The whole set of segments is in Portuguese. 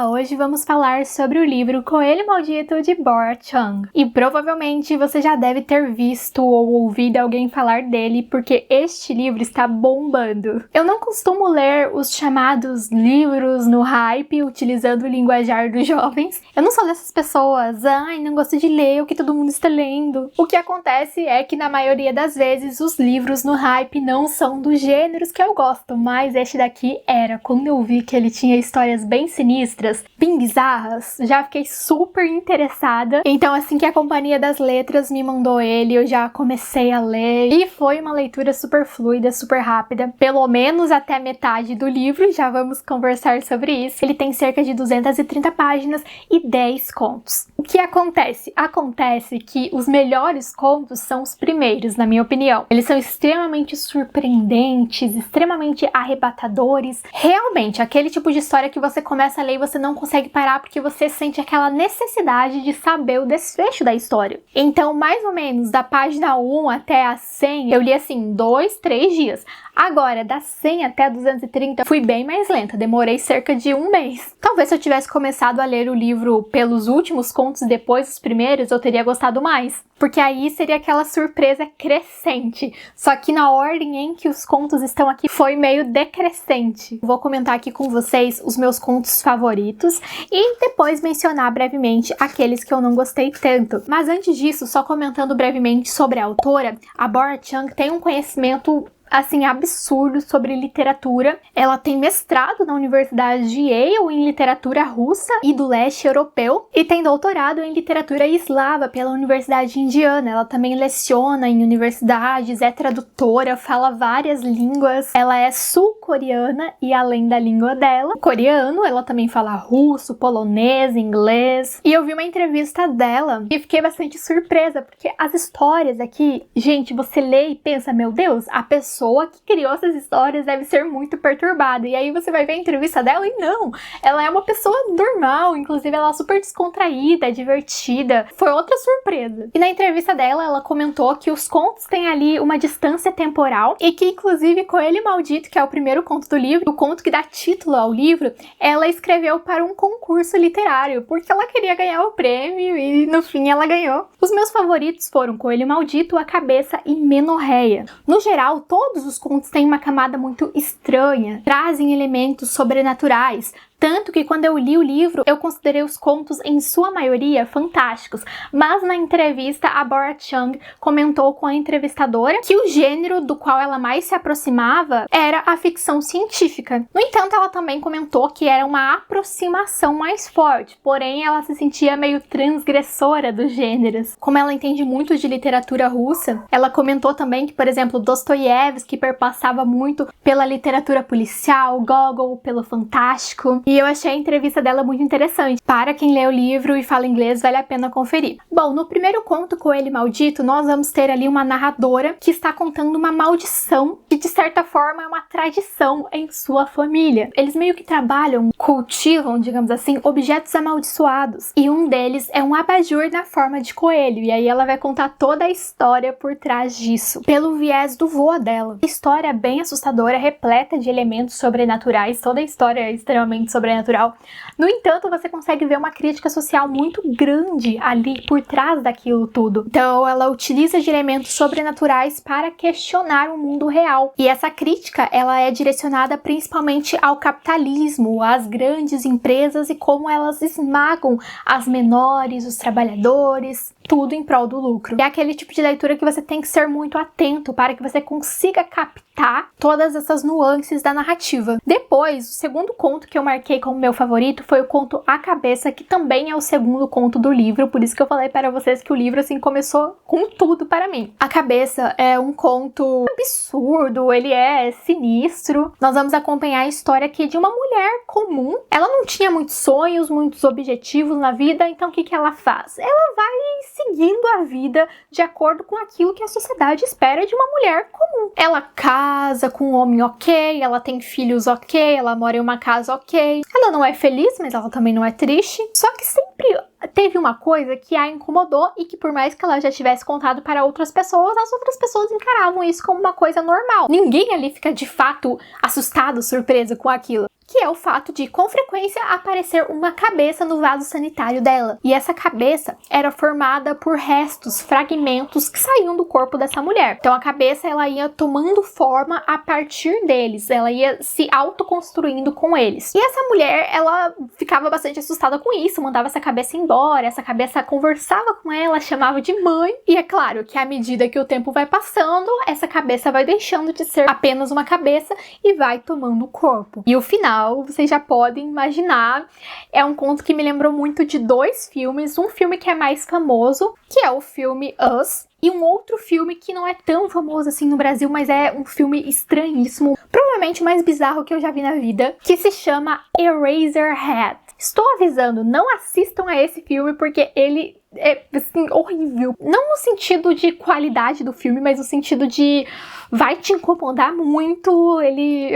Olá, hoje vamos falar sobre o livro Coelho Maldito de Bora Chung. E provavelmente você já deve ter visto ou ouvido alguém falar dele, porque este livro está bombando. Eu não costumo ler os chamados livros no hype, utilizando o linguajar dos jovens. Eu não sou dessas pessoas, não gosto de ler o que todo mundo está lendo. O que acontece é que na maioria das vezes os livros no hype não são dos gêneros que eu gosto, mas este daqui era. Quando eu vi que ele tinha histórias bem sinistras, bem bizarras, já fiquei super interessada. Então assim que a Companhia das Letras me mandou ele, eu já comecei a ler e foi uma leitura super fluida, super rápida, pelo menos até metade do livro. Já vamos conversar sobre isso. Ele tem cerca de 230 páginas e 10 contos. O que acontece? Acontece que os melhores contos são os primeiros, na minha opinião. Eles são extremamente surpreendentes, extremamente arrebatadores. Realmente, aquele tipo de história que você começa a ler e você não consegue parar porque você sente aquela necessidade de saber o desfecho da história. Então, mais ou menos, da página 1 até a 100, eu li assim, 2, 3 dias. Agora, da 100 até 230, fui bem mais lenta, demorei cerca de um mês. Talvez se eu tivesse começado a ler o livro pelos últimos contos depois dos primeiros, eu teria gostado mais. Porque aí seria aquela surpresa crescente. Só que na ordem em que os contos estão aqui foi meio decrescente. Vou comentar aqui com vocês os meus contos favoritos e depois mencionar brevemente aqueles que eu não gostei tanto. Mas antes disso, só comentando brevemente sobre a autora, a Bora Chung tem um conhecimento assim, absurdo sobre literatura. Ela tem mestrado na Universidade de Yale em literatura russa e do leste europeu e tem doutorado em literatura eslava pela Universidade de Indiana. Ela também leciona em universidades, é tradutora, fala várias línguas. Ela é sul-coreana e além da língua dela, coreano, ela também fala russo, polonês, inglês. E eu vi uma entrevista dela e fiquei bastante surpresa, porque as histórias aqui, gente, você lê e pensa, meu Deus, a pessoa que criou essas histórias deve ser muito perturbada. E aí você vai ver a entrevista dela e não, ela é uma pessoa normal, inclusive ela é super descontraída, divertida. Foi outra surpresa. E na entrevista dela, ela comentou que os contos têm ali uma distância temporal e que inclusive Coelho Maldito, que é o primeiro conto do livro, o conto que dá título ao livro, ela escreveu para um concurso literário, porque ela queria ganhar o prêmio e no fim ela ganhou. Os meus favoritos foram Coelho Maldito, A Cabeça e Menorreia. No geral, todos os contos têm uma camada muito estranha, trazem elementos sobrenaturais, tanto que quando eu li o livro, eu considerei os contos, em sua maioria, fantásticos. Mas na entrevista, a Bora Chung comentou com a entrevistadora que o gênero do qual ela mais se aproximava era a ficção científica. No entanto, ela também comentou que era uma aproximação mais forte, porém ela se sentia meio transgressora dos gêneros. Como ela entende muito de literatura russa, ela comentou também que, por exemplo, Dostoiévski perpassava muito pela literatura policial, Gogol pelo fantástico. E eu achei a entrevista dela muito interessante. Para quem lê o livro e fala inglês, vale a pena conferir. Bom, no primeiro conto, Coelho Maldito, nós vamos ter ali uma narradora que está contando uma maldição que, de certa forma, é uma tradição em sua família. Eles meio que trabalham, cultivam, digamos assim, objetos amaldiçoados. E um deles é um abajur na forma de coelho. E aí ela vai contar toda a história por trás disso, pelo viés do vô dela. A história é bem assustadora, repleta de elementos sobrenaturais. Toda a história é extremamente sobrenatural. No entanto, você consegue ver uma crítica social muito grande ali por trás daquilo tudo. Então, ela utiliza de elementos sobrenaturais para questionar o mundo real. E essa crítica, ela é direcionada principalmente ao capitalismo, às grandes empresas e como elas esmagam as menores, os trabalhadores, tudo em prol do lucro. É aquele tipo de leitura que você tem que ser muito atento para que você consiga captar todas essas nuances da narrativa. Depois, o segundo conto que eu marquei como meu favorito foi o conto A Cabeça, que também é o segundo conto do livro, por isso que eu falei para vocês que o livro assim começou com tudo para mim. A Cabeça é um conto absurdo, ele é sinistro. Nós vamos acompanhar a história aqui de uma mulher comum. Ela não tinha muitos sonhos, muitos objetivos na vida, então o que que ela faz? Ela vai seguindo a vida de acordo com aquilo que a sociedade espera de uma mulher comum. Ela casa com um homem ok, ela tem filhos ok, ela mora em uma casa ok. Ela não é feliz, mas ela também não é triste. Só que sempre teve uma coisa que a incomodou e que, por mais que ela já tivesse contado para outras pessoas, as outras pessoas encaravam isso como uma coisa normal. Ninguém ali fica de fato assustado, surpreso com aquilo. que é o fato de, com frequência, aparecer uma cabeça no vaso sanitário dela. E essa cabeça era formada por restos, fragmentos que saíam do corpo dessa mulher. Então a cabeça, ela ia tomando forma a partir deles, ela ia se autoconstruindo com eles. E essa mulher, ela ficava bastante assustada com isso, mandava essa cabeça embora, essa cabeça conversava com ela, chamava de mãe. E é claro que à medida que o tempo vai passando, essa cabeça vai deixando de ser apenas uma cabeça e vai tomando o corpo. E o final, vocês já podem imaginar, é um conto que me lembrou muito de dois filmes. Um filme que é mais famoso, que é o filme Us, e um outro filme que não é tão famoso assim no Brasil, mas é um filme estranhíssimo, provavelmente o mais bizarro que eu já vi na vida, que se chama Eraserhead. Estou avisando, não assistam a esse filme porque ele é, assim, horrível. Não no sentido de qualidade do filme, mas no sentido de vai te incomodar muito. Ele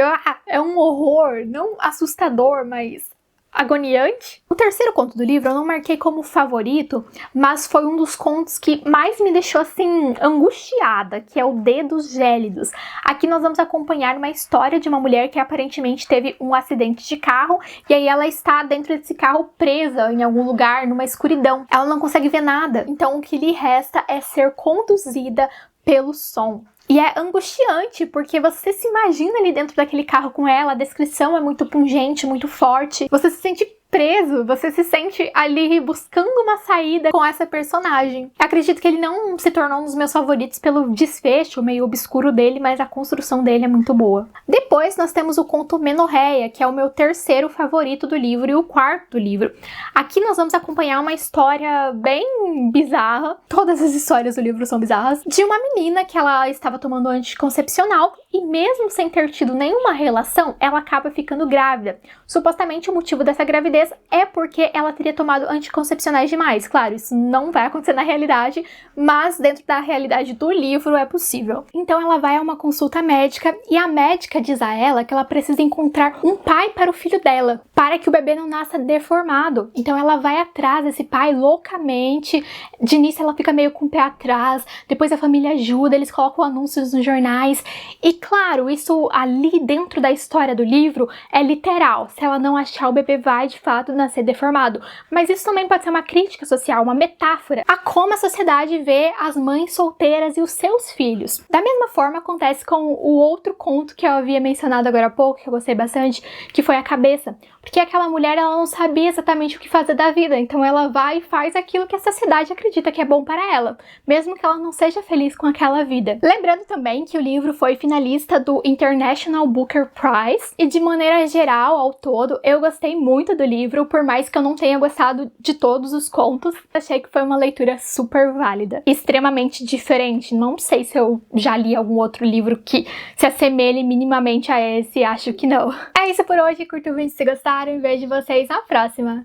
é um horror, não assustador, mas agoniante. O terceiro conto do livro eu não marquei como favorito, mas foi um dos contos que mais me deixou assim angustiada, que é o Dedos Gélidos. Aqui nós vamos acompanhar uma história de uma mulher que aparentemente teve um acidente de carro e aí ela está dentro desse carro presa em algum lugar, numa escuridão. Ela não consegue ver nada, então o que lhe resta é ser conduzida pelo som. E é angustiante, porque você se imagina ali dentro daquele carro com ela, a descrição é muito pungente, muito forte, você se sente preso, você se sente ali buscando uma saída com essa personagem. Acredito que ele não se tornou um dos meus favoritos pelo desfecho meio obscuro dele, mas a construção dele é muito boa. Depois nós temos o conto Menorreia, que é o meu terceiro favorito do livro e o quarto do livro. Aqui nós vamos acompanhar uma história bem bizarra, todas as histórias do livro são bizarras, de uma menina que ela estava tomando anticoncepcional e mesmo sem ter tido nenhuma relação, ela acaba ficando grávida. Supostamente o motivo dessa gravidez é porque ela teria tomado anticoncepcionais demais. Claro, isso não vai acontecer na realidade, mas dentro da realidade do livro é possível. Então ela vai a uma consulta médica e a médica diz a ela que ela precisa encontrar um pai para o filho dela, para que o bebê não nasça deformado. Então ela vai atrás desse pai loucamente. De início ela fica meio com o pé atrás, depois a família ajuda, eles colocam anúncios nos jornais. E claro, isso ali dentro da história do livro é literal. Se ela não achar, o bebê vai de fato nascer deformado. Mas isso também pode ser uma crítica social, uma metáfora a como a sociedade vê as mães solteiras e os seus filhos. Da mesma forma acontece com o outro conto que eu havia mencionado agora há pouco, que eu gostei bastante, que foi A Cabeça. Porque aquela mulher, ela não sabia exatamente o que fazer da vida, então ela vai e faz aquilo que a sociedade acredita que é bom para ela, mesmo que ela não seja feliz com aquela vida. Lembrando também que o livro foi finalista do International Booker Prize, e de maneira geral, ao todo, eu gostei muito do livro, por mais que eu não tenha gostado de todos os contos, achei que foi uma leitura super válida, extremamente diferente. Não sei se eu já li algum outro livro que se assemelhe minimamente a esse, acho que não. É isso por hoje, curta o vídeo se gostaram e vejo vocês na próxima!